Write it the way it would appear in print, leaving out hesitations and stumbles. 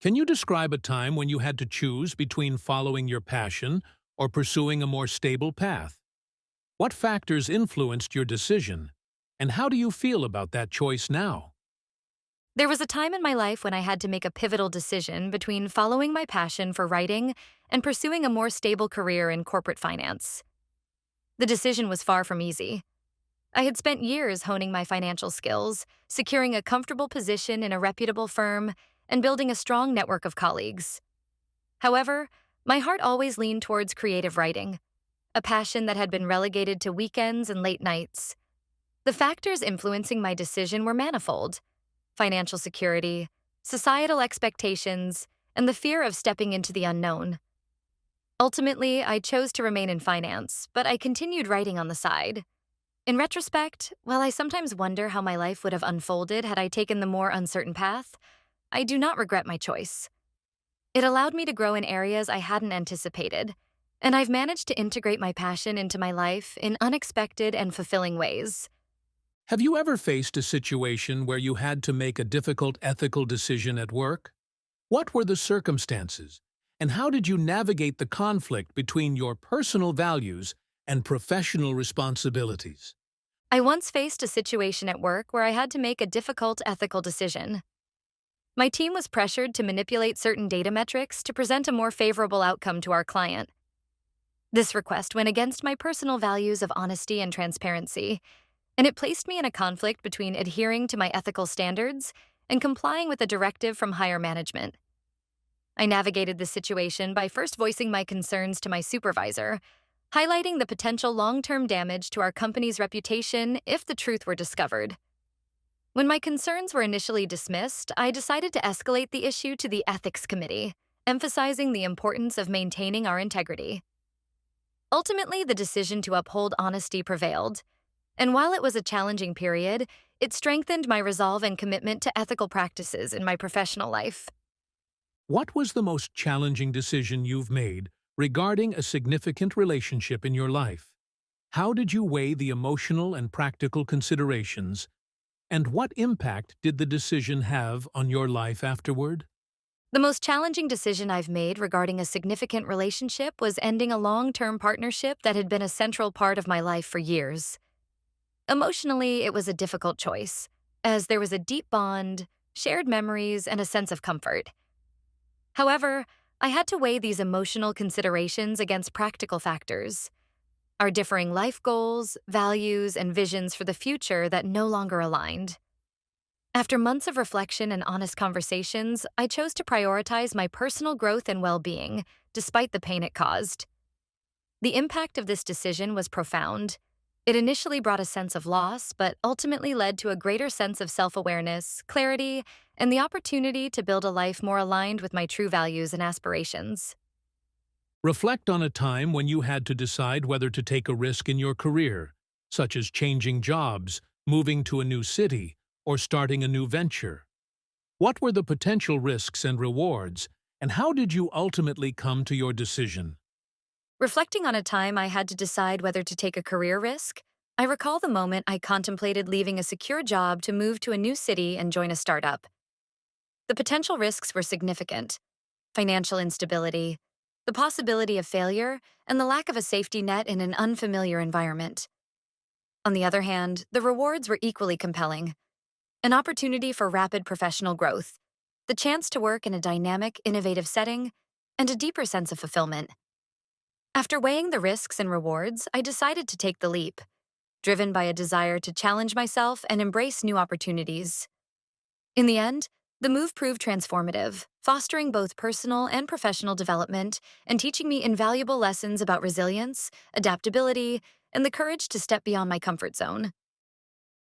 Can you describe a time when you had to choose between following your passion or pursuing a more stable path? What factors influenced your decision, and how do you feel about that choice now? There was a time in my life when I had to make a pivotal decision between following my passion for writing and pursuing a more stable career in corporate finance. The decision was far from easy. I had spent years honing my financial skills, securing a comfortable position in a reputable firm, and building a strong network of colleagues. However, my heart always leaned towards creative writing, a passion that had been relegated to weekends and late nights. The factors influencing my decision were manifold: financial security, societal expectations, and the fear of stepping into the unknown. Ultimately, I chose to remain in finance, but I continued writing on the side. In retrospect, while I sometimes wonder how my life would have unfolded had I taken the more uncertain path, I do not regret my choice. It allowed me to grow in areas I hadn't anticipated, and I've managed to integrate my passion into my life in unexpected and fulfilling ways. Have you ever faced a situation where you had to make a difficult ethical decision at work? What were the circumstances, and how did you navigate the conflict between your personal values and professional responsibilities? I once faced a situation at work where I had to make a difficult ethical decision. My team was pressured to manipulate certain data metrics to present a more favorable outcome to our client. This request went against my personal values of honesty and transparency, and it placed me in a conflict between adhering to my ethical standards and complying with a directive from higher management. I navigated this situation by first voicing my concerns to my supervisor, highlighting the potential long-term damage to our company's reputation if the truth were discovered. When my concerns were initially dismissed, I decided to escalate the issue to the ethics committee, emphasizing the importance of maintaining our integrity. Ultimately, the decision to uphold honesty prevailed, and while it was a challenging period, it strengthened my resolve and commitment to ethical practices in my professional life. What was the most challenging decision you've made regarding a significant relationship in your life? How did you weigh the emotional and practical considerations, and what impact did the decision have on your life afterward? The most challenging decision I've made regarding a significant relationship was ending a long-term partnership that had been a central part of my life for years. Emotionally, it was a difficult choice, as there was a deep bond, shared memories, and a sense of comfort. However, I had to weigh these emotional considerations against practical factors: our differing life goals, values, and visions for the future that no longer aligned. After months of reflection and honest conversations, I chose to prioritize my personal growth and well-being, despite the pain it caused. The impact of this decision was profound. It initially brought a sense of loss, but ultimately led to a greater sense of self-awareness, clarity, and the opportunity to build a life more aligned with my true values and aspirations. Reflect on a time when you had to decide whether to take a risk in your career, such as changing jobs, moving to a new city, or starting a new venture. What were the potential risks and rewards, and how did you ultimately come to your decision? Reflecting on a time I had to decide whether to take a career risk, I recall the moment I contemplated leaving a secure job to move to a new city and join a startup. The potential risks were significant: financial instability, the possibility of failure, and the lack of a safety net in an unfamiliar environment. On the other hand, the rewards were equally compelling: an opportunity for rapid professional growth, the chance to work in a dynamic, innovative setting, and a deeper sense of fulfillment. After weighing the risks and rewards, I decided to take the leap, driven by a desire to challenge myself and embrace new opportunities. In the end, the move proved transformative, fostering both personal and professional development and teaching me invaluable lessons about resilience, adaptability, and the courage to step beyond my comfort zone.